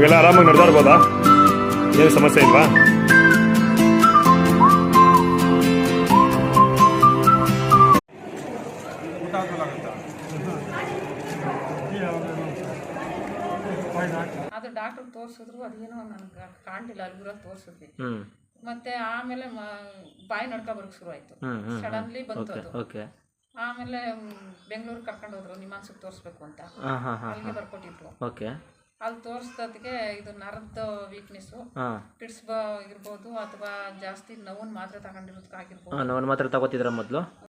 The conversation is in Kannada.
ಇವಾಗೆಲ್ಲ ಆರಾಮಾಗಿ ನಡೆದಾ ಇರ್ಬೋದಾ? ಏನು ಸಮಸ್ಯೆ ಇಲ್ವಾ? ಅದು ಡಾಕ್ಟ್ರಿಗೆ ತೋರಿಸಿದ್ರು, ಅದೇನೋ ನನಗೆ ಕಾಣಲಿಲ್ಲ. ಅಲ್ಲಿರೋ ತೋರಿಸಿದ್ವಿ. ಮತ್ತೆ ಆಮೇಲೆ ಬಾಯಿ ನಡ್ಕ ಬರೋಕ್ಕೆ ಶುರು ಆಯಿತು. ಸಡನ್ಲಿ ಬಂತು ಅದು. ಆಮೇಲೆ ಬೆಂಗಳೂರಿಗೆ ಕರ್ಕೊಂಡು ಹೋದ್ರು, ನಿಮ್ಹಾನ್ಸಕ್ಕೆ ತೋರಿಸ್ಬೇಕು ಅಂತ. ಅಲ್ಲಿಗೆ ಬರ್ಕೊಟ್ಟಿದ್ರು. ಅಲ್ಲಿ ತೋರಿಸ್ದಕ್ಕೆ ಇದು ನರದ ವೀಕ್ನೆಸ್ಸು, ಪಿಟ್ಸ್ ಇರ್ಬೋದು ಅಥವಾ ಜಾಸ್ತಿ ನೋವನ್ನು ಮಾತ್ರೆ ತಗೊಂಡಿರೋದಕ್ಕಾಗಿರ್ಬೋದು. ನೋವನ್ನು ಮಾತ್ರೆ ತಗೋತಿದ್ರ ಮೊದಲು?